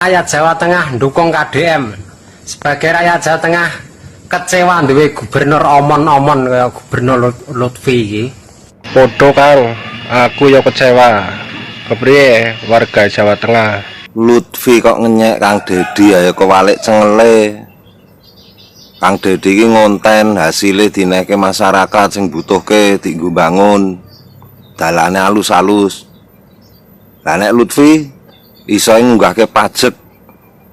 Rakyat Jawa Tengah dukung KDM. Sebagai rakyat Jawa Tengah kecewa duwe gubernur omon-omon kaya Gubernur Lutfi iki. Podo Kang, aku ya kecewa. Kepriye warga Jawa Tengah? Lutfi kok ngenyek Kang Dedi ayo kewalik cengele. Kang Dedi iki ngonten hasilnya dineke masyarakat sing butuhke dienggo bangun. Dalane alus-alus. Lah nek Lutfi iso ngunggahke pajak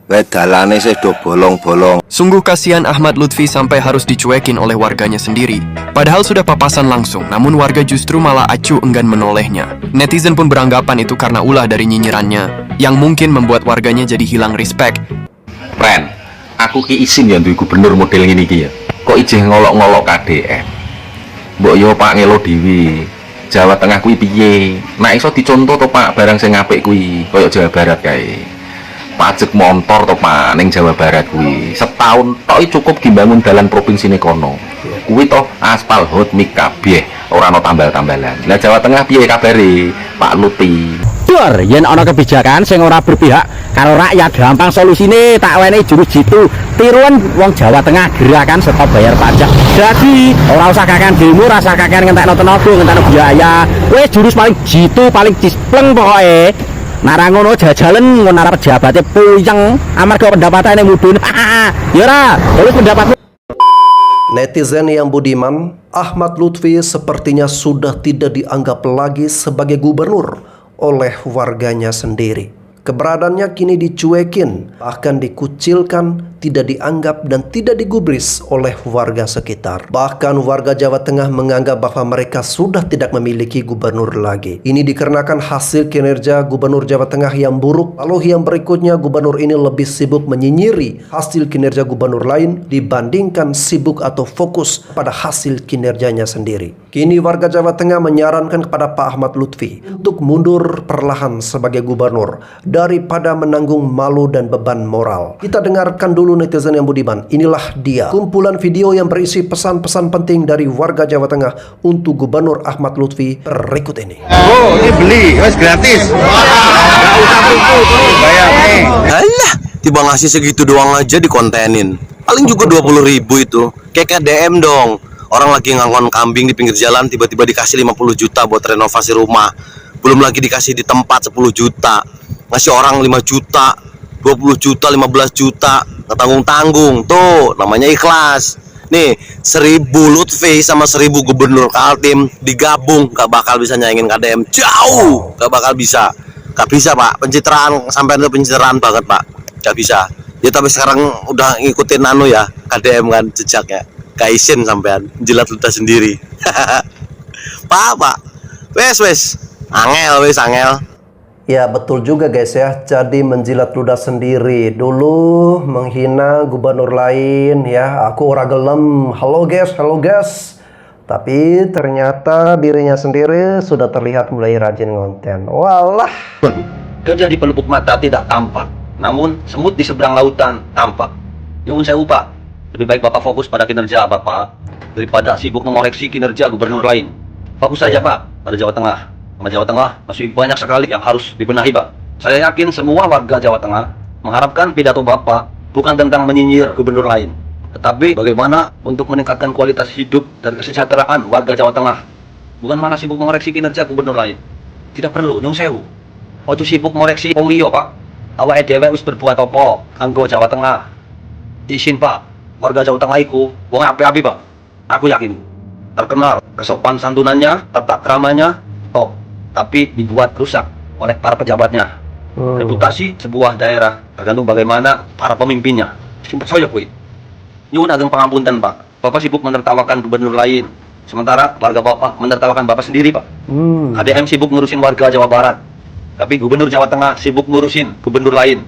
wae dalane sih do bolong-bolong. Sungguh kasihan Ahmad Lutfi sampai harus dicuekin oleh warganya sendiri. Padahal sudah papasan langsung, namun warga justru malah acuh enggan menolehnya. Netizen pun beranggapan itu karena ulah dari nyinyirannya, yang mungkin membuat warganya jadi hilang respect. Ren, aku ki izin ya duwe gubernur model ngene iki ya. Kok ijeh ngolok-ngolok KDM. Mbok yo Pak ngelo dhewe. Jawa Tengah kuwi piye? Nah iso dicontoh to Pak barang sing apik kuwi, koyo Jawa Barat kae. Pajak motor to Pak ning Jawa Barat kuwi. Setahun tok cukup dibangun dalan provinsi kono. Kuwi to aspal hot mik kabeh, ora ana tambal-tambalan. Lah Jawa Tengah piye kabare, Pak Lutfi? Dur, yen ana kebijakan sing ora berpihak karo rakyat, gampang solusine tak wenehi jurus jitu. Tiruan wong Jawa Tengah gerakan stop bayar pajak. Jadi ora usah kakean demo, ora usah kakean ngentekno tenaga, ngentekno biaya. Wis jurus paling jitu, paling cispleng pokoke. Nara ngono jajalen ngono arep pejabate puyeng amarga pendapatannya mudhun. Ya ora, terus pendapatmu. Netizen yang budiman, Ahmad Lutfi sepertinya sudah tidak dianggap lagi sebagai gubernur oleh warganya sendiri. Keberadaannya kini dicuekin, bahkan dikucilkan, tidak dianggap dan tidak digubris oleh warga sekitar. Bahkan warga Jawa Tengah menganggap bahwa mereka sudah tidak memiliki gubernur lagi. Ini dikarenakan hasil kinerja gubernur Jawa Tengah yang buruk. Lalu yang berikutnya, gubernur ini lebih sibuk menyinyiri hasil kinerja gubernur lain dibandingkan sibuk atau fokus pada hasil kinerjanya sendiri. Kini warga Jawa Tengah menyarankan kepada Pak Ahmad Lutfi untuk mundur perlahan sebagai gubernur daripada menanggung malu dan beban moral. Kita dengarkan dulu netizen yang budiman. Inilah dia kumpulan video yang berisi pesan-pesan penting dari warga Jawa Tengah untuk Gubernur Ahmad Lutfi berikut ini. Oh, ini beli, wes gratis. Enggak usah tunggu, bayar nih. Alah, tiba ngasih segitu doang aja dikontenin. Paling juga 20.000 itu. Kayak KDM dong. Orang lagi ngangkon kambing di pinggir jalan tiba-tiba dikasih 50 juta buat renovasi rumah. Belum lagi dikasih di tempat 10 juta. Ngasih orang 5 juta, 20 juta, 15 juta, nggak tanggung-tanggung. Tuh, namanya ikhlas. Nih, 1000 Lutfi sama 1000 Gubernur Kaltim digabung, gak bakal bisa nyaingin KDM. Jauh, gak bakal bisa. Gak bisa, Pak. Pencitraan, sampai itu pencitraan banget, Pak. Gak bisa. Ya, tapi sekarang udah ngikutin ya, KDM kan, jejaknya. Kaisin sampean, jilat ludah sendiri. Pak. Wes. Angel. Ya betul juga guys ya, jadi menjilat ludah sendiri. Dulu menghina gubernur lain ya, aku ora gelem. Halo guys. Tapi ternyata dirinya sendiri sudah terlihat mulai rajin ngonten. Walah. Kerja di pelupuk mata tidak tampak, namun semut di seberang lautan tampak. Nyuwun sewu Pak, lebih baik Bapak fokus pada kinerja Bapak daripada sibuk mengoreksi kinerja gubernur lain. Fokus saja Pak pada Jawa Tengah. Sama Jawa Tengah masih banyak sekali yang harus dibenahi Pak. Saya yakin semua warga Jawa Tengah mengharapkan pidato Bapak bukan tentang menyinyir gubernur lain, tetapi bagaimana untuk meningkatkan kualitas hidup dan kesejahteraan warga Jawa Tengah. Bukan malah sibuk mengoreksi kinerja gubernur lain. Tidak perlu, nyuwun sewu. Waktu sibuk mengoreksi wong liya Pak. Awake dhewe wis berbuat apa kanggo Jawa Tengah. Izin Pak, warga Jawa Tengah iku wong apik-apik Pak. Aku yakin. Terkenal kesopan santunannya, tata kramanya top, tapi dibuat rusak oleh para pejabatnya. Reputasi sebuah daerah tergantung bagaimana para pemimpinnya. Simpel saja kuwi. Nyuwun ageng pangapunten Pak. Bapak sibuk menertawakan gubernur lain, sementara warga Bapak menertawakan Bapak sendiri Pak. ADM sibuk ngurusin warga Jawa Barat, tapi gubernur Jawa Tengah sibuk ngurusin gubernur lain.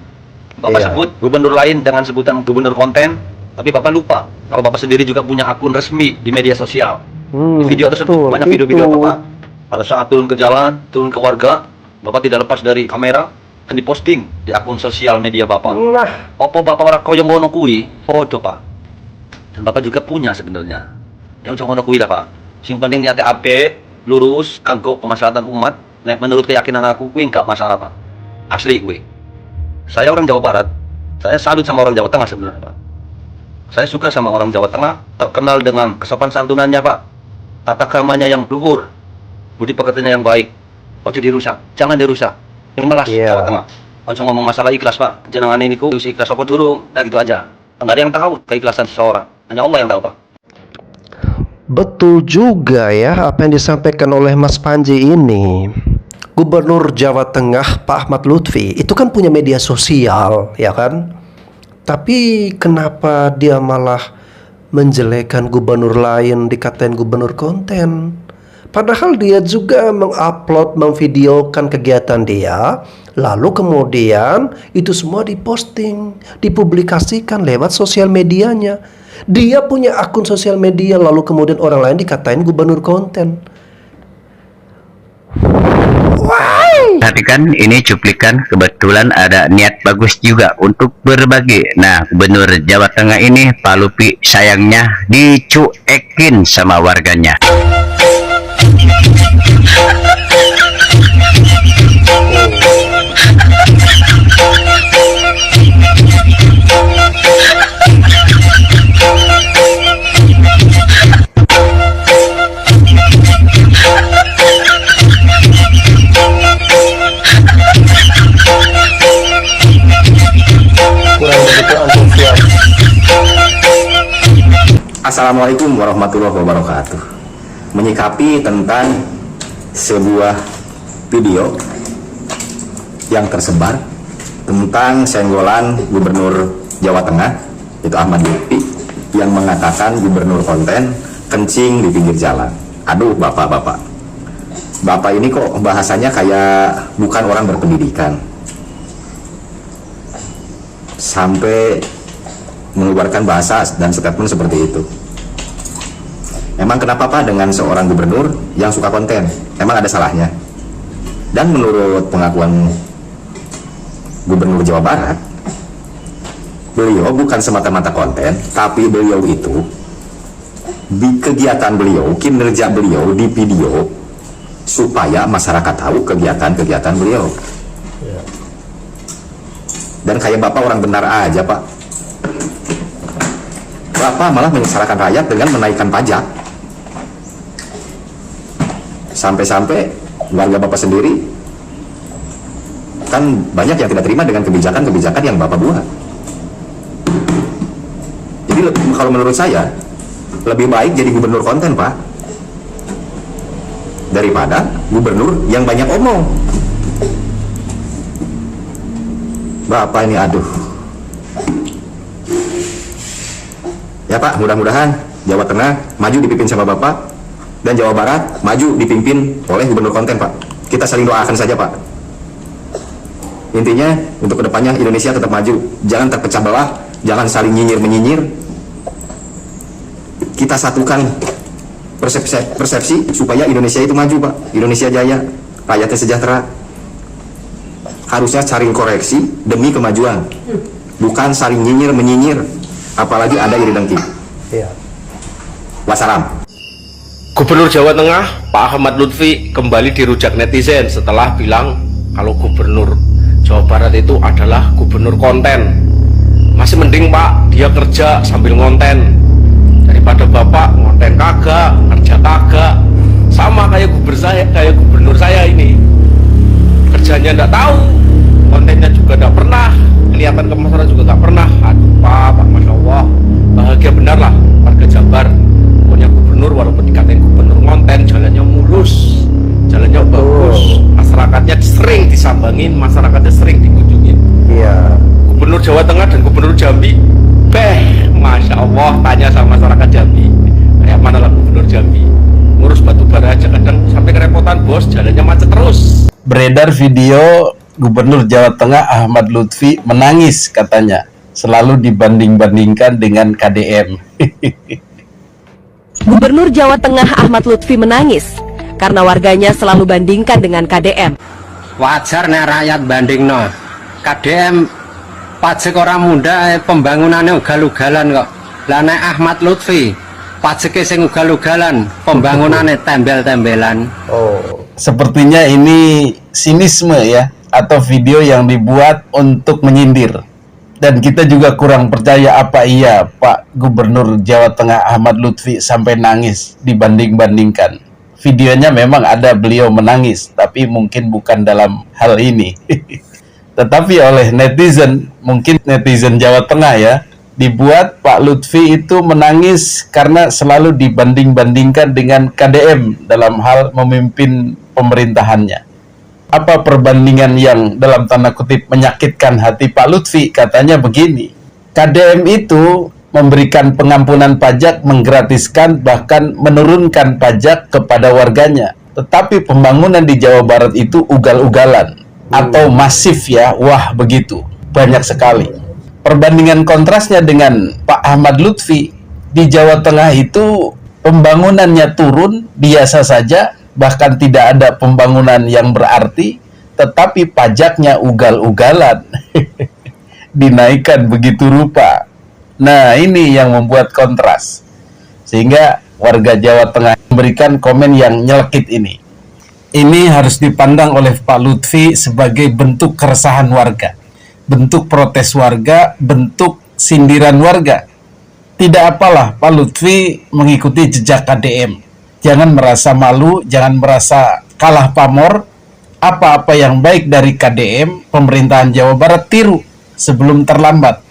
Bapak sebut gubernur lain dengan sebutan gubernur konten, tapi Bapak lupa kalau Bapak sendiri juga punya akun resmi di media sosial. Di video tersebut banyak video-video Bapak pada saat turun ke jalan, turun ke warga. Bapak tidak lepas dari kamera dan diposting di akun sosial media Bapak. Apa Bapak ora koyo ngono kuwi? Podo Pak. Dan Bapak juga punya sebenarnya. Yang ngono kuwi lah Pak. Sing penting niate apik, lurus kanggo kemaslahatan umat. Nek menurut keyakinan aku kuwi enggak masalah Pak. Asli kuwi. Saya orang Jawa Barat. Saya salut sama orang Jawa Tengah sebenarnya, Pak. Saya suka sama orang Jawa Tengah, terkenal dengan kesopan santunannya, Pak. Tata kramanya yang luhur, budi pekertiannya yang baik. Ojo dirusak, jangan dirusak. Yang melas Jawa Tengah. Ojo ngomong masalah ikhlas, Pak. Jenengan ini ku ikhlas apa durung? Nah gitu aja. Enggak ada yang tahu keikhlasan seseorang. Hanya Allah yang tahu, Pak. Betul juga ya apa yang disampaikan oleh Mas Panji ini. Gubernur Jawa Tengah Pak Ahmad Lutfi itu kan punya media sosial, ya kan? Tapi kenapa dia malah menjelekan gubernur lain, dikatain gubernur konten? Padahal dia juga mengupload, memvideokan kegiatan dia, lalu kemudian itu semua diposting, dipublikasikan lewat sosial medianya. Dia punya akun sosial media, lalu kemudian orang lain dikatain gubernur konten. Tapi kan ini cuplikan, kebetulan ada niat bagus juga untuk berbagi. Nah, Gubernur Jawa Tengah ini Pak Lutfi sayangnya dicuekin sama warganya. Assalamualaikum warahmatullahi wabarakatuh. Menyikapi tentang sebuah video yang tersebar tentang senggolan Gubernur Jawa Tengah, itu Ahmad Lutfi, yang mengatakan gubernur konten kencing di pinggir jalan. Aduh, bapak-bapak, bapak ini kok bahasanya kayak bukan orang berpendidikan, sampai mengeluarkan bahasa dan statement seperti itu. Emang kenapa Pak dengan seorang gubernur yang suka konten? Emang ada salahnya? Dan menurut pengakuan Gubernur Jawa Barat, beliau bukan semata-mata konten, tapi beliau itu di kegiatan beliau, kinerja beliau di video supaya masyarakat tahu kegiatan-kegiatan beliau. Dan kayak Bapak orang benar aja, Pak. Bapak malah menyesalkan rakyat dengan menaikkan pajak. Sampai-sampai warga Bapak sendiri kan banyak yang tidak terima dengan kebijakan-kebijakan yang Bapak buat. Jadi kalau menurut saya lebih baik jadi gubernur konten, Pak, daripada gubernur yang banyak omong. Bapak ini aduh. Ya Pak, mudah-mudahan Jawa Tengah maju dipimpin sama Bapak, dan Jawa Barat maju dipimpin oleh gubernur konten, Pak. Kita saling doakan saja, Pak. Intinya untuk kedepannya Indonesia tetap maju, jangan terpecah belah, jangan saling nyinyir-menyinyir. Kita satukan persepsi supaya Indonesia itu maju, Pak. Indonesia jaya, rakyatnya sejahtera. Harusnya saling koreksi demi kemajuan, bukan saling nyinyir-menyinyir, apalagi ada iri dengki. Wassalam. Gubernur Jawa Tengah Pak Ahmad Lutfi kembali dirujak netizen setelah bilang kalau Gubernur Jawa Barat itu adalah gubernur konten. Masih mending Pak dia kerja sambil ngonten daripada Bapak ngonten kagak, kerja kagak. Sama kayak gubernur saya ini, kerjanya enggak tahu, kontennya juga enggak pernah, kelihatan ke masyarakat juga enggak pernah. Aduh Pak, Masya Allah, bahagia benar lah warga Jabar punya gubernur, walaupun dikatain gubernur konten, jalannya mulus, jalannya bagus, masyarakatnya sering disambangin, masyarakatnya sering dikunjungin. Gubernur Jawa Tengah dan Gubernur Jambi, Masya Allah, tanya sama masyarakat Jambi, kayak mana lah Gubernur Jambi, ngurus batu bara aja kadang sampai kerepotan bos, jalannya macet terus. Beredar video Gubernur Jawa Tengah Ahmad Lutfi menangis katanya, selalu dibanding-bandingkan dengan KDM. Gubernur Jawa Tengah Ahmad Lutfi menangis karena warganya selalu bandingkan dengan KDM. Wajar nek rakyat bandingno. KDM pajak orang muda, pembangunannya ugal-ugalan kok. Lah nek Ahmad Lutfi pajake sing ugal-ugalan, pembangunannya tembel-tembelan. Sepertinya ini sinisme ya, atau video yang dibuat untuk menyindir. Dan kita juga kurang percaya apa iya Pak Gubernur Jawa Tengah Ahmad Lutfi sampai nangis dibanding-bandingkan. Videonya memang ada beliau menangis, tapi mungkin bukan dalam hal ini. Tetapi oleh netizen, mungkin netizen Jawa Tengah ya, dibuat Pak Lutfi itu menangis karena selalu dibanding-bandingkan dengan KDM dalam hal memimpin pemerintahannya. Apa perbandingan yang dalam tanda kutip menyakitkan hati Pak Lutfi? Katanya begini, KDM itu memberikan pengampunan pajak, menggratiskan, bahkan menurunkan pajak kepada warganya. Tetapi pembangunan di Jawa Barat itu ugal-ugalan atau masif ya, wah begitu, banyak sekali. Perbandingan kontrasnya dengan Pak Ahmad Lutfi, di Jawa Tengah itu pembangunannya turun, biasa saja, bahkan tidak ada pembangunan yang berarti, tetapi pajaknya ugal-ugalan. Dinaikkan begitu rupa. Nah, ini yang membuat kontras. Sehingga warga Jawa Tengah memberikan komen yang nyelekit ini. Ini harus dipandang oleh Pak Lutfi sebagai bentuk keresahan warga, bentuk protes warga, bentuk sindiran warga. Tidak apalah Pak Lutfi mengikuti jejak KDM. Jangan merasa malu, jangan merasa kalah pamor. Apa-apa yang baik dari KDM, pemerintahan Jawa Barat tiru sebelum terlambat.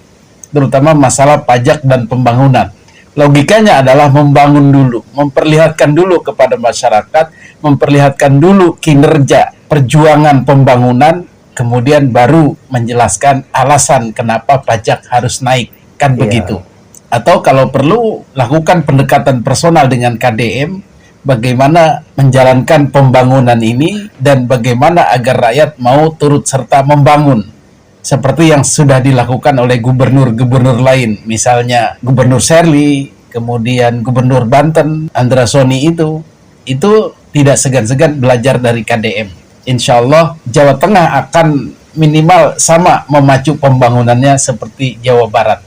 Terutama masalah pajak dan pembangunan. Logikanya adalah membangun dulu, memperlihatkan dulu kepada masyarakat, memperlihatkan dulu kinerja perjuangan pembangunan, kemudian baru menjelaskan alasan kenapa pajak harus naik, kan begitu. Atau kalau perlu lakukan pendekatan personal dengan KDM, bagaimana menjalankan pembangunan ini dan bagaimana agar rakyat mau turut serta membangun. Seperti yang sudah dilakukan oleh gubernur-gubernur lain, misalnya Gubernur Sherly, kemudian Gubernur Banten, Andra Soni itu tidak segan-segan belajar dari KDM. Insya Allah Jawa Tengah akan minimal sama memacu pembangunannya seperti Jawa Barat.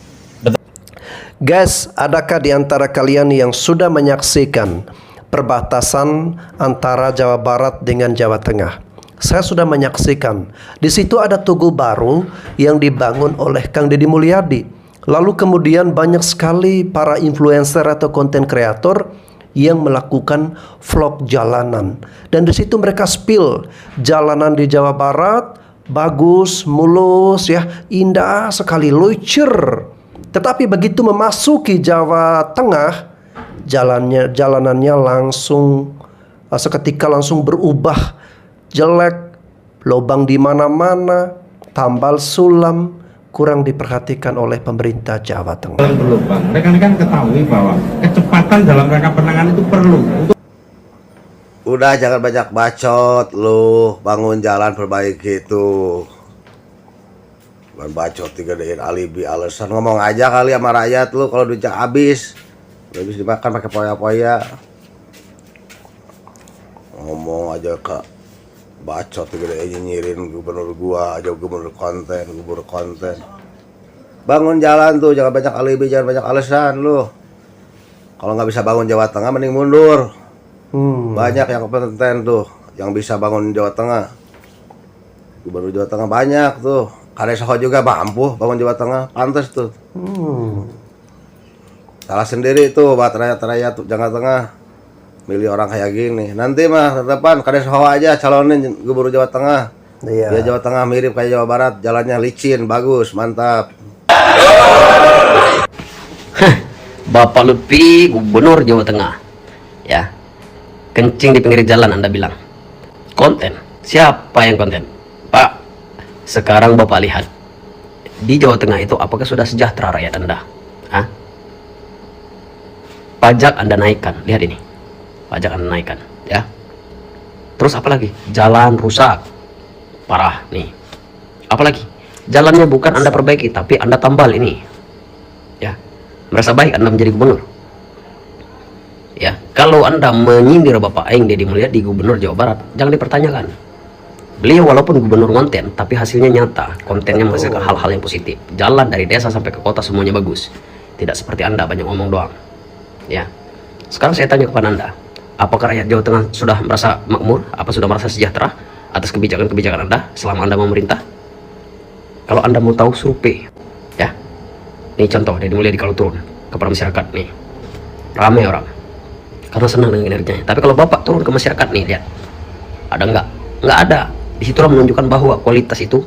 Guys, adakah di antara kalian yang sudah menyaksikan perbatasan antara Jawa Barat dengan Jawa Tengah? Saya sudah menyaksikan. Di situ ada tugu baru yang dibangun oleh Kang Deddy Mulyadi. Lalu kemudian banyak sekali para influencer atau konten kreator yang melakukan vlog jalanan. Dan di situ mereka spill jalanan di Jawa Barat bagus, mulus ya, indah sekali, lucer. Tetapi begitu memasuki Jawa Tengah, jalanannya langsung seketika langsung berubah, jelek, lubang di mana-mana, tambal sulam, kurang diperhatikan oleh pemerintah Jawa Tengah. Berlubang. Rekan-rekan ketahui bahwa kecepatan dalam rangka penanganan itu perlu. Udah jangan banyak bacot lu, bangun jalan perbaiki itu. Bukan bacot digedein alibi alasan, ngomong aja kali sama rakyat lu kalau duitnya habis dimakan pakai poya-poya. Ngomong aja ke bacot digedein nyinyirin gubernur gua aja, gubernur konten. Bangun jalan tuh, jangan banyak alibi, jangan banyak alasan lu. Kalau nggak bisa bangun Jawa Tengah mending mundur. Banyak yang kompeten tuh yang bisa bangun Jawa Tengah. Gubernur Jawa Tengah banyak tuh. Kades Soho juga mampu bangun Jawa Tengah, pantas tuh. Salah sendiri tuh buat rakyat Jawa Tengah milih orang kayak gini. Nanti mah depan Kades Soho aja calonin gubernur Jawa Tengah. Iya. Dia Jawa Tengah mirip kayak Jawa Barat, jalannya licin, bagus, mantap. Bapak Lutfi gubernur Jawa Tengah, ya, kencing di pinggir jalan Anda bilang konten. Siapa yang konten? Pak, sekarang Bapak lihat di Jawa Tengah itu apakah sudah sejahtera rakyat Anda? Hah? Pajak Anda naikkan, lihat ini, pajak Anda naikkan, ya. Terus apa lagi? Jalan rusak, parah nih. Apalagi? Jalannya bukan Anda perbaiki, tapi Anda tambal ini, ya. Merasa baik Anda menjadi gubernur, ya. Kalau Anda menyindir Bapak Aing Deddy Mulyadi gubernur Jawa Barat, jangan dipertanyakan. Beliau walaupun gubernur konten, tapi hasilnya nyata, kontennya menghasilkan hal-hal yang positif. Jalan dari desa sampai ke kota semuanya bagus. Tidak seperti Anda banyak ngomong doang, ya. Sekarang saya tanya kepada Anda, apakah rakyat Jawa Tengah sudah merasa makmur? Apa sudah merasa sejahtera? atas kebijakan-kebijakan Anda selama Anda memerintah? Kalau Anda mau tahu, survei ya. Ini contoh dari mulai kalau turun kepada masyarakat nih, ramai orang karena senang dengan energinya. Tapi kalau Bapak turun ke masyarakat nih, lihat ada nggak? Nggak ada. Di situ menunjukkan bahwa kualitas itu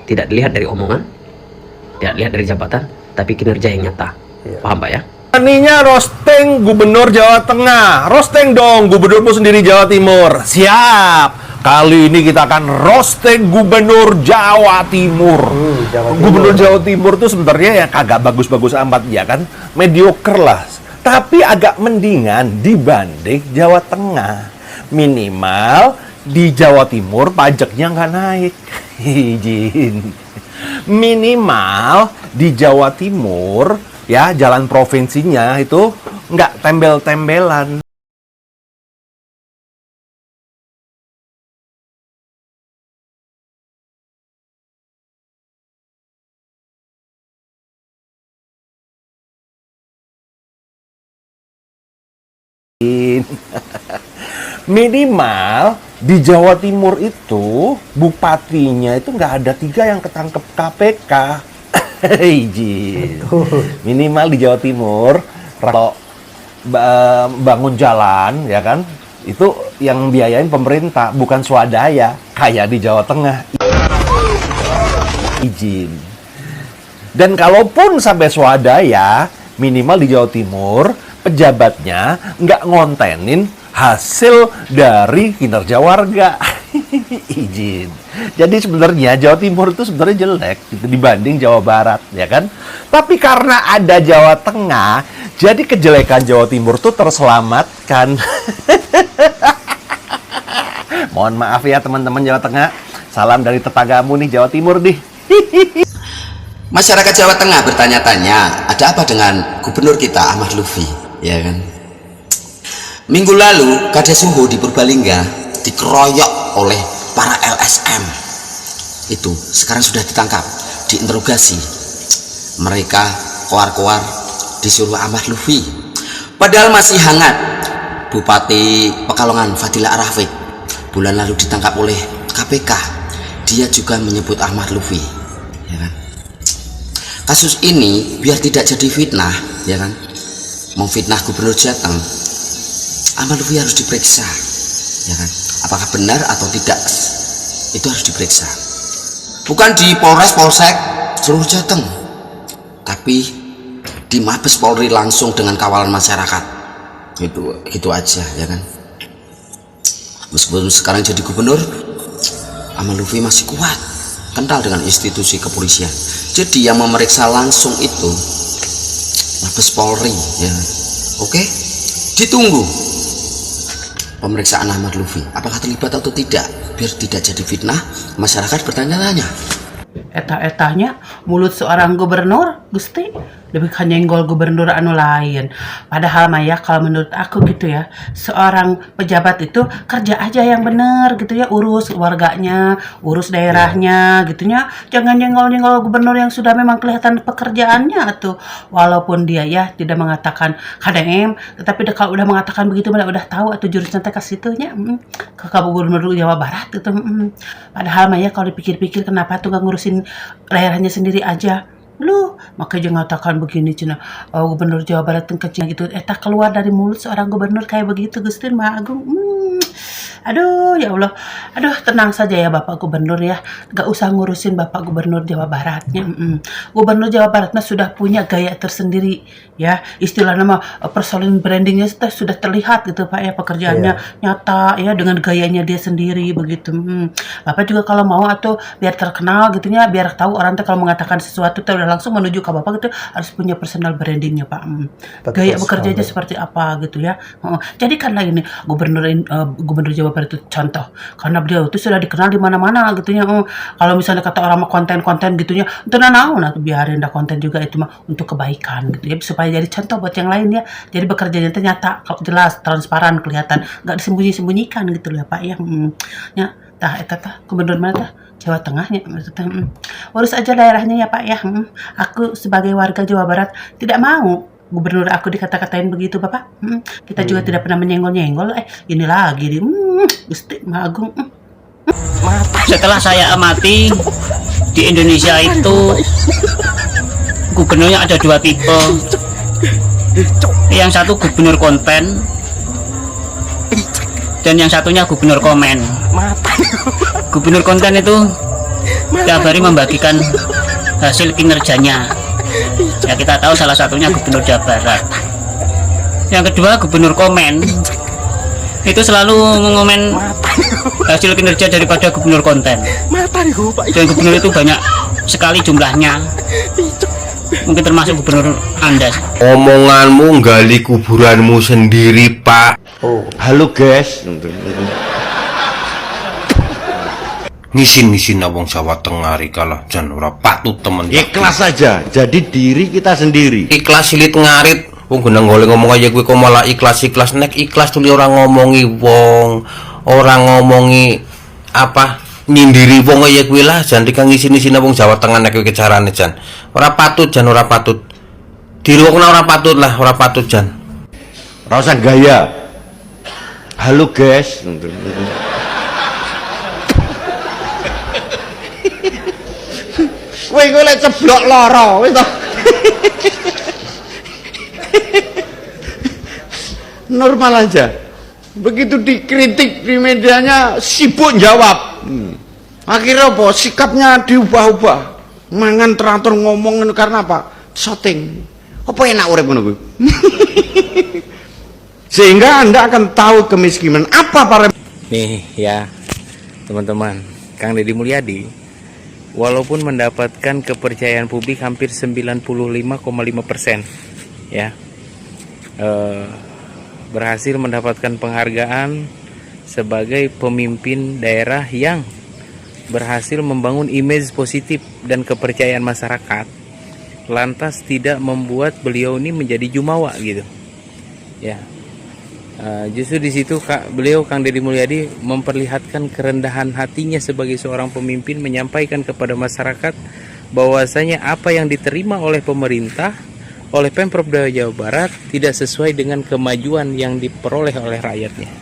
tidak dilihat dari omongan, tidak dilihat dari jabatan, tapi kinerja yang nyata. Paham Pak ya? Aninya roasting Gubernur Jawa Tengah. Roasting dong Gubernurmu sendiri Jawa Timur. Siap. Kali ini kita akan roasting Gubernur Jawa Timur. Gubernur Jawa Timur tuh sebenarnya ya kagak bagus-bagus amat ya kan, mediocre lah. Tapi agak mendingan dibanding Jawa Tengah. Minimal di Jawa Timur pajaknya nggak naik. Izin. Minimal di Jawa Timur ya jalan provinsinya itu nggak tembel-tembelan. Minimal di Jawa Timur itu bupatinya itu nggak ada 3 yang ketangkep KPK. Izin. Minimal di Jawa Timur kalau bangun jalan ya kan itu yang biayain pemerintah bukan swadaya kayak di Jawa Tengah. Izin. Dan kalaupun sampai swadaya, minimal di Jawa Timur pejabatnya nggak ngontenin hasil dari kinerja warga. Izin. Jadi sebenarnya Jawa Timur itu sebenarnya jelek gitu, dibanding Jawa Barat ya kan. Tapi karena ada Jawa Tengah, jadi kejelekan Jawa Timur tuh terselamatkan. Mohon maaf ya teman-teman Jawa Tengah. Salam dari tetanggamu nih Jawa Timur nih. Masyarakat Jawa Tengah bertanya-tanya, ada apa dengan gubernur kita Ahmad Lutfi, ya kan? Minggu lalu Kades Suhu di Purbalingga dikeroyok oleh para LSM. Itu sekarang sudah ditangkap, diinterogasi. Mereka koar-koar disuruh Ahmad Lutfi. Padahal masih hangat. Bupati Pekalongan Fadilah Rafiq bulan lalu ditangkap oleh KPK. Dia juga menyebut Ahmad Lutfi, ya kan? Kasus ini biar tidak jadi fitnah, ya kan? Memfitnah Gubernur Jateng, Ahmad Lutfi harus diperiksa, ya kan? Apakah benar atau tidak? Itu harus diperiksa. Bukan di Polres Polsek seluruh Jateng, tapi di Mabes Polri langsung dengan kawalan masyarakat. Gitu aja, ya kan? Meskipun sekarang jadi gubernur, Ahmad Lutfi masih kuat, kental dengan institusi kepolisian. Jadi yang memeriksa langsung itu Mabes Polri, ya. Oke, ditunggu pemeriksaan Ahmad Lutfi. Apakah terlibat atau tidak? Biar tidak jadi fitnah, masyarakat bertanya-tanya. Eta-etanya mulut seorang gubernur, Gusti, lebih nyenggol gubernur anu lain. Padahal Maya, kalau menurut aku gitu ya, seorang pejabat itu kerja aja yang bener gitu ya, urus warganya, urus daerahnya gitu ya. Jangan nyenggol-nyenggol gubernur yang sudah memang kelihatan pekerjaannya tuh. Walaupun dia ya tidak mengatakan KDM, tetapi kalau udah mengatakan begitu udah tahu atau jurusnya teh ke situnya ke gubernur Jawa Barat gitu. Padahal Maya kalau dipikir-pikir kenapa tuh gak ngurusin daerahnya sendiri aja. Lu makanya ngatakan begini cina gubernur Jawa Barat yang kecil gitu tak keluar dari mulut seorang gubernur kayak begitu Gusti Mah Agung. Aduh ya Allah, aduh tenang saja ya Bapak Gubernur ya, gak usah ngurusin Bapak Gubernur Jawa Baratnya. Gubernur Jawa Baratnya sudah punya gaya tersendiri ya, istilah nama personal brandingnya sudah terlihat gitu Pak ya, pekerjaannya nyata ya dengan gayanya dia sendiri begitu. Bapak juga kalau mau atau biar terkenal gitunya, biar tahu orang tuh kalau mengatakan sesuatu tuh udah langsung menuju ke Bapak gitu, harus punya personal brandingnya Pak. Gaya bekerjanya seperti apa gitu ya. Jadikanlah ini Gubernur Jawa Barat itu contoh, karena beliau itu sudah dikenal di mana-mana gitunya. Kalau misalnya kata orang mah konten-konten gitunya, itu nah biarin dah konten juga itu mah untuk kebaikan gitu ya, supaya jadi contoh buat yang lain ya. Jadi bekerjanya ternyata jelas, transparan, kelihatan, nggak disembunyi-sembunyikan gitu ya Pak ya. Ya, gubernur mana tah? Jawa Tengahnya maksudnya. Urus aja daerahnya ya Pak ya. Aku sebagai warga Jawa Barat tidak mau gubernur aku dikata-katain begitu Bapak. Kita juga tidak pernah menyenggol-nyenggol. Ini lagi di Gusti Mah Agung. Setelah saya amati, di Indonesia itu gubernurnya ada 2 tipe. Yang satu gubernur konten, dan yang satunya gubernur komen. Gubernur konten itu tiap hari membagikan hasil kinerjanya. Ya, kita tahu salah satunya gubernur Jawa Barat. Yang kedua gubernur komen, itu selalu mengomen hasil kinerja daripada gubernur konten. Dan gubernur itu banyak sekali jumlahnya, mungkin termasuk gubernur Anda. Omonganmu gali kuburanmu sendiri, Pak. Halo guys, Ngisin-ngisin wong Jawa Tengah rikalah jan ora patut temen. ikhlas saja, jadi diri kita sendiri. Ikhlas silit ngarit. Wong gendeng golek ngomong aja gue kok malah ikhlas nek ikhlas tuli orang ngomongi wong, orang ngomongi apa nyindiri wong ya gue lah, jan dikang ngisin-ngisin wong Jawa Tengah nek kowe carane jan. Ora patut jan, ora patut. Diri wong ora patut lah, ora patut jan. Ora usah gaya. Halo guys. Kowe golek ceblok lara wis to. Normal aja. Begitu dikritik di medianya sibuk jawab. Akhirnya apa? Sikapnya diubah-ubah. Mangan teratur ngomong karena apa? Shooting. Apa enak urip ngono kuwi? Sehingga Anda akan tahu kemiskinan apa para nih ya teman-teman. Kang Deddy Mulyadi walaupun mendapatkan kepercayaan publik hampir 95,5% ya, berhasil mendapatkan penghargaan sebagai pemimpin daerah yang berhasil membangun image positif dan kepercayaan masyarakat, lantas tidak membuat beliau ini menjadi jumawa gitu ya. Justru di situ beliau Kang Deddy Mulyadi memperlihatkan kerendahan hatinya sebagai seorang pemimpin, menyampaikan kepada masyarakat bahwasanya apa yang diterima oleh pemerintah, oleh Pemprov Jawa Barat tidak sesuai dengan kemajuan yang diperoleh oleh rakyatnya.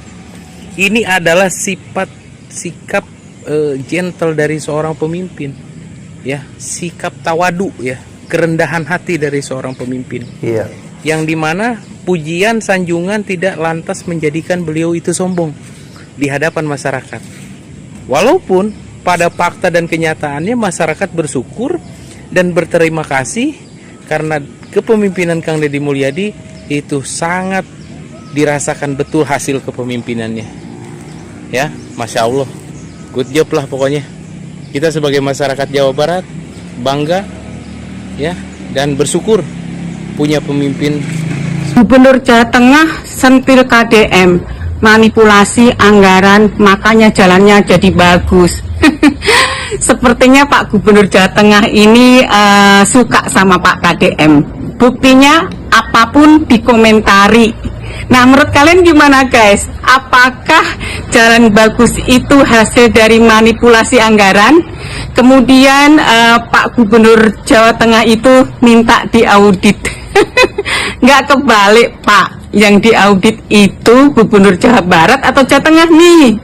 Ini adalah sikap gentle dari seorang pemimpin, ya, sikap tawadu, ya, kerendahan hati dari seorang pemimpin. Iya. Yang dimana pujian sanjungan tidak lantas menjadikan beliau itu sombong di hadapan masyarakat. Walaupun pada fakta dan kenyataannya masyarakat bersyukur dan berterima kasih karena kepemimpinan Kang Deddy Mulyadi itu sangat dirasakan betul hasil kepemimpinannya. Ya, Masya Allah, good job lah pokoknya. Kita sebagai masyarakat Jawa Barat bangga ya dan bersyukur punya pemimpin. Gubernur Jawa Tengah sentil KDM, manipulasi anggaran, makanya jalannya jadi bagus. Sepertinya Pak Gubernur Jawa Tengah ini suka sama Pak KDM. Buktinya apapun dikomentari. Nah, menurut kalian gimana guys? Apakah jalan bagus itu hasil dari manipulasi anggaran? Kemudian Pak Gubernur Jawa Tengah itu minta diaudit. Nggak kebalik Pak, yang diaudit itu Gubernur Jawa Barat atau Jawa Tengah nih?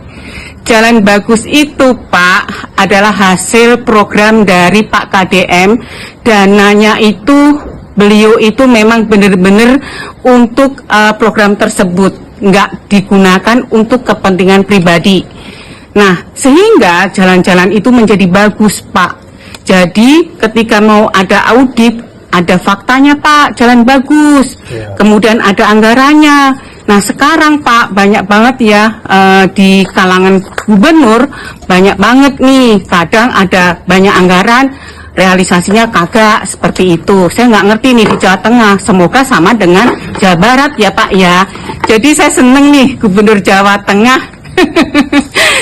Jalan bagus itu Pak adalah hasil program dari Pak KDM. Dananya itu beliau itu memang benar-benar untuk program tersebut, nggak digunakan untuk kepentingan pribadi. Nah, sehingga jalan-jalan itu menjadi bagus Pak. Jadi ketika mau ada audit, ada faktanya Pak, jalan bagus, kemudian ada anggarannya. Nah sekarang Pak banyak banget ya di kalangan gubernur, banyak banget nih, kadang ada banyak anggaran, realisasinya kagak seperti itu. Saya nggak ngerti nih di Jawa Tengah, semoga sama dengan Jawa Barat ya Pak ya. Jadi saya seneng nih Gubernur Jawa Tengah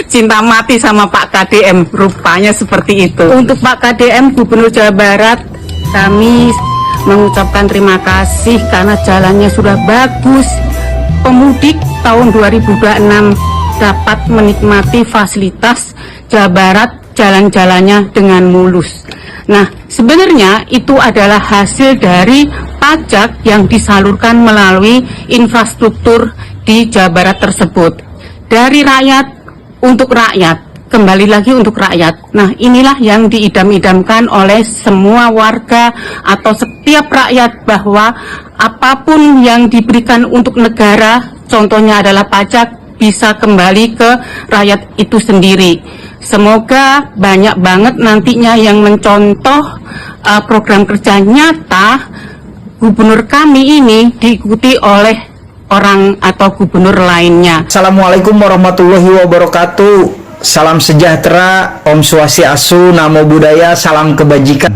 cinta mati sama Pak KDM, rupanya seperti itu. Untuk Pak KDM Gubernur Jawa Barat, kami mengucapkan terima kasih karena jalannya sudah bagus. Pemudik tahun 2026 dapat menikmati fasilitas Jawa Barat, jalan-jalannya dengan mulus. Nah, sebenarnya itu adalah hasil dari pajak yang disalurkan melalui infrastruktur di Jawa Barat tersebut. Dari rakyat untuk rakyat. kembali lagi untuk rakyat. Nah, inilah yang diidam-idamkan oleh semua warga atau setiap rakyat, bahwa apapun yang diberikan untuk negara, contohnya adalah pajak, bisa kembali ke rakyat itu sendiri. Semoga banyak banget nantinya yang mencontoh program kerja nyata gubernur kami ini diikuti oleh orang atau gubernur lainnya. Assalamualaikum warahmatullahi wabarakatuh. Salam sejahtera, Om Swastiastu, Namo Buddhaya, salam kebajikan.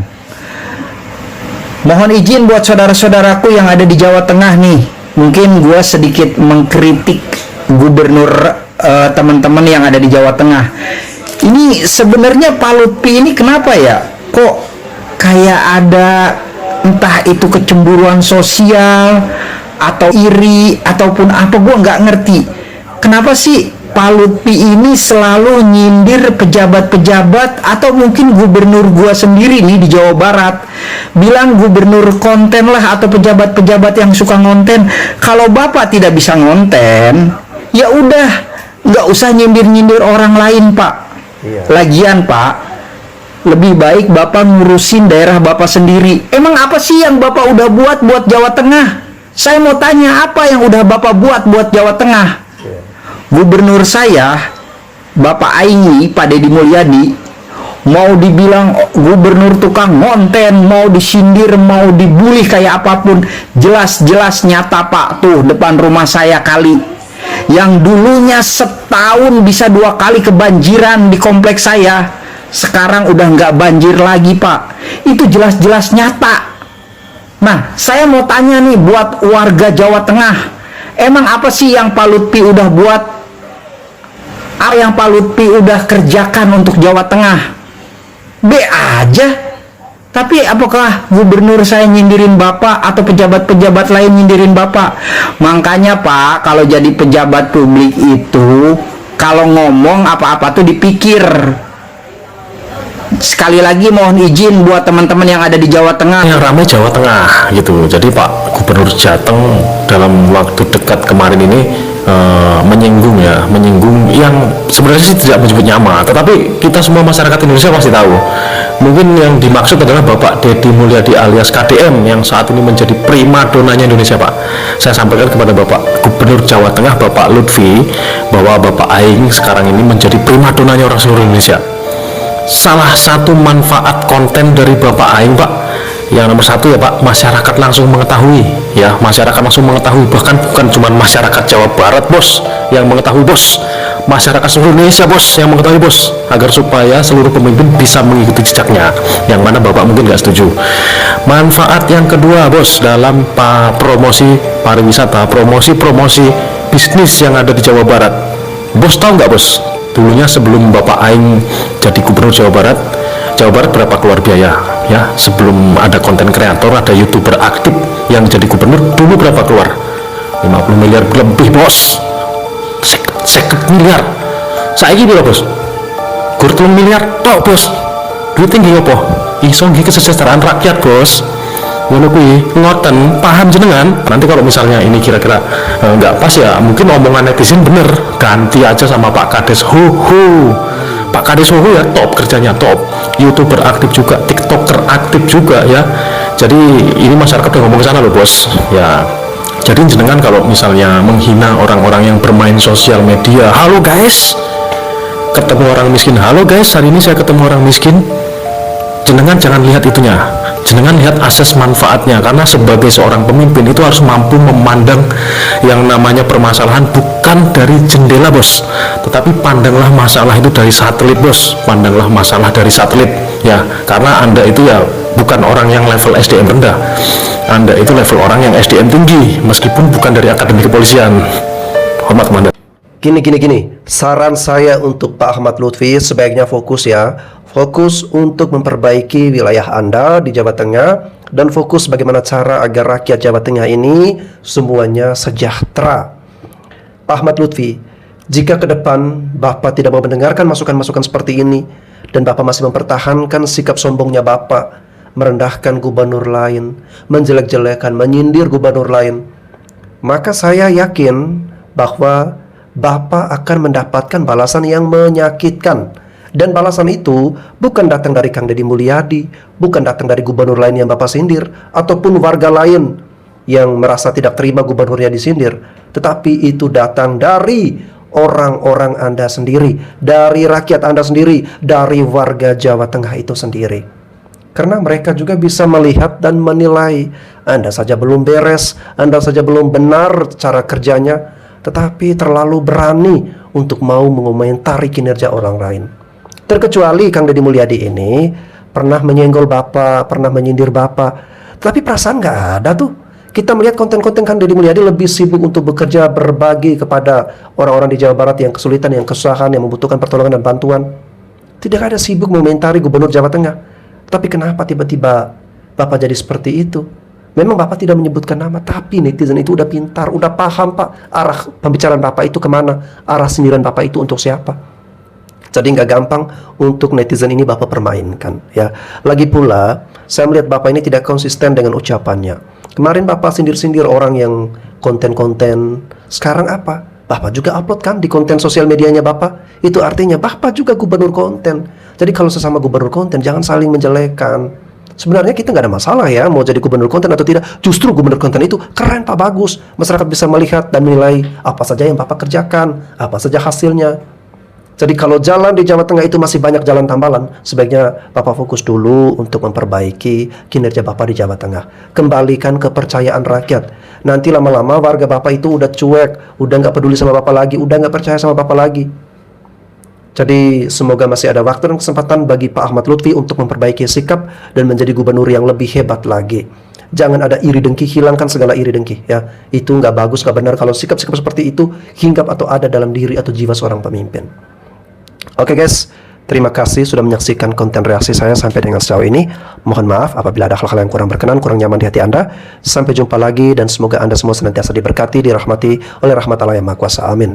Mohon izin buat saudara-saudaraku yang ada di Jawa Tengah nih. Mungkin gue sedikit mengkritik gubernur teman-teman yang ada di Jawa Tengah. Ini sebenarnya Pak Lutfi ini kenapa ya? Kok kayak ada entah itu kecemburuan sosial atau iri ataupun apa, gue nggak ngerti. Kenapa sih Pak Lutfi ini selalu nyindir pejabat-pejabat atau mungkin gubernur gua sendiri nih di Jawa Barat, bilang gubernur konten lah atau pejabat-pejabat yang suka ngonten. Kalau Bapak tidak bisa ngonten, ya udah nggak usah nyindir-nyindir orang lain, Pak. Lagian Pak, lebih baik Bapak ngurusin daerah Bapak sendiri. Emang apa sih yang Bapak udah buat Jawa Tengah? Saya mau tanya, apa yang udah Bapak buat Jawa Tengah? Gubernur saya, Bapak Aini, Pak Deddy Mulyadi, mau dibilang gubernur tukang ngonten, mau disindir, mau dibully kayak apapun, jelas-jelas nyata Pak. Tuh depan rumah saya kali yang dulunya setahun bisa 2 kali kebanjiran di kompleks saya, sekarang udah nggak banjir lagi Pak. Itu jelas-jelas nyata. Nah, saya mau tanya nih buat warga Jawa Tengah, emang apa sih yang Pak Lutfi udah buat? Apa yang Pak Lutfi udah kerjakan untuk Jawa Tengah? B aja. Tapi apakah gubernur saya nyindirin Bapak atau pejabat-pejabat lain nyindirin Bapak? Makanya Pak, kalau jadi pejabat publik itu, kalau ngomong apa-apa tuh dipikir. Sekali lagi mohon izin buat teman-teman yang ada di Jawa Tengah. Yang ramai Jawa Tengah gitu. Jadi Pak Gubernur Jateng dalam waktu dekat kemarin ini menyinggung yang sebenarnya sih tidak menyebut nama, tetapi kita semua masyarakat Indonesia pasti tahu. Mungkin yang dimaksud adalah Bapak Deddy Mulyadi alias KDM yang saat ini menjadi primadonanya Indonesia, Pak. Saya sampaikan kepada Bapak Gubernur Jawa Tengah, Bapak Lutfi, bahwa Bapak Aing sekarang ini menjadi primadonanya orang seluruh Indonesia. Salah satu manfaat konten dari Bapak Aing, Pak, yang nomor satu ya Pak, masyarakat langsung mengetahui, ya masyarakat langsung mengetahui, bahkan bukan cuma masyarakat Jawa Barat bos yang mengetahui bos, masyarakat seluruh Indonesia bos yang mengetahui bos, agar supaya seluruh pemimpin bisa mengikuti jejaknya, yang mana Bapak mungkin nggak setuju. Manfaat yang kedua bos, dalam promosi pariwisata, promosi bisnis yang ada di Jawa Barat, bos tahu nggak bos, dulunya sebelum Bapak Aing jadi gubernur Jawa Barat berapa keluar biaya ya, sebelum ada konten kreator, ada YouTuber aktif yang jadi gubernur, dulu berapa keluar? 50 miliar lebih bos, 50 miliar. Saiki piro bos? Gur 3 miliar tok bos. Duit tinggi apa? Iso nggih kesejahteraan rakyat bos. Ngono kuwi ngoten, paham jenengan. Nanti kalau misalnya ini kira-kira nggak pas ya, mungkin omongan netizen bener, ganti aja sama Pak Kades. Pak Kades ya top, kerjanya top, YouTuber aktif juga, TikToker aktif juga ya. Jadi ini masyarakat udah ngomong ke sana loh bos ya. Jadi jenengan kalau misalnya menghina orang-orang yang bermain sosial media, halo guys, ketemu orang miskin, halo guys, hari ini saya ketemu orang miskin, jenengan jangan lihat itunya, jenengan lihat asas manfaatnya. Karena sebagai seorang pemimpin itu harus mampu memandang yang namanya permasalahan bukan dari jendela bos, tetapi pandanglah masalah itu dari satelit bos, pandanglah masalah dari satelit ya. Karena Anda itu ya bukan orang yang level SDM rendah, Anda itu level orang yang SDM tinggi, meskipun bukan dari akademi kepolisian. Hormat komandan. Gini, saran saya untuk Pak Ahmad Lutfi sebaiknya fokus ya, fokus untuk memperbaiki wilayah Anda di Jawa Tengah, dan fokus bagaimana cara agar rakyat Jawa Tengah ini semuanya sejahtera. Pak Ahmad Lutfi, jika ke depan Bapak tidak mau mendengarkan masukan-masukan seperti ini, dan Bapak masih mempertahankan sikap sombongnya Bapak, merendahkan gubernur lain, menjelek-jelekan, menyindir gubernur lain, maka saya yakin bahwa Bapak akan mendapatkan balasan yang menyakitkan Dan balasan itu bukan datang dari Kang Deddy Mulyadi, bukan datang dari gubernur lain yang Bapak sindir, ataupun warga lain yang merasa tidak terima gubernurnya disindir. Tetapi itu datang dari orang-orang Anda sendiri, dari rakyat Anda sendiri, dari warga Jawa Tengah itu sendiri. Karena mereka juga bisa melihat dan menilai, Anda saja belum beres, Anda saja belum benar cara kerjanya, tetapi terlalu berani untuk mau mengomentari kinerja orang lain. Terkecuali Kang Deddy Mulyadi ini pernah menyenggol Bapak, pernah menyindir Bapak, tapi perasaan nggak ada tuh. Kita melihat konten-konten Kang Deddy Mulyadi lebih sibuk untuk bekerja, berbagi kepada orang-orang di Jawa Barat yang kesulitan, yang kesusahan, yang membutuhkan pertolongan dan bantuan. Tidak ada sibuk mengomentari gubernur Jawa Tengah. Tapi kenapa tiba-tiba Bapak jadi seperti itu? Memang Bapak tidak menyebutkan nama, tapi netizen itu udah pintar, udah paham Pak, arah pembicaraan Bapak itu kemana, arah sindiran Bapak itu untuk siapa. Jadi nggak gampang untuk netizen ini Bapak permainkan, ya. Lagi pula, saya melihat Bapak ini tidak konsisten dengan ucapannya. Kemarin Bapak sindir-sindir orang yang konten-konten. Sekarang apa? Bapak juga upload kan di konten sosial medianya Bapak. Itu artinya Bapak juga gubernur konten. Jadi kalau sesama gubernur konten, jangan saling menjelekan. Sebenarnya kita nggak ada masalah ya mau jadi gubernur konten atau tidak. Justru gubernur konten itu keren Pak, bagus. Masyarakat bisa melihat dan menilai apa saja yang Bapak kerjakan, apa saja hasilnya. Jadi kalau jalan di Jawa Tengah itu masih banyak jalan tambalan, sebaiknya Bapak fokus dulu untuk memperbaiki kinerja Bapak di Jawa Tengah. Kembalikan kepercayaan rakyat. Nanti lama-lama warga Bapak itu udah cuek, udah nggak peduli sama Bapak lagi, udah nggak percaya sama Bapak lagi. Jadi semoga masih ada waktu dan kesempatan bagi Pak Ahmad Lutfi untuk memperbaiki sikap dan menjadi gubernur yang lebih hebat lagi. Jangan ada iri dengki, hilangkan segala iri dengki ya. Itu nggak bagus, nggak benar kalau sikap-sikap seperti itu hinggap atau ada dalam diri atau jiwa seorang pemimpin. Oke guys, terima kasih sudah menyaksikan konten reaksi saya sampai dengan sejauh ini. Mohon maaf apabila ada hal-hal yang kurang berkenan, kurang nyaman di hati Anda. Sampai jumpa lagi dan semoga Anda semua senantiasa diberkati, dirahmati oleh rahmat Allah yang Maha Kuasa. Amin.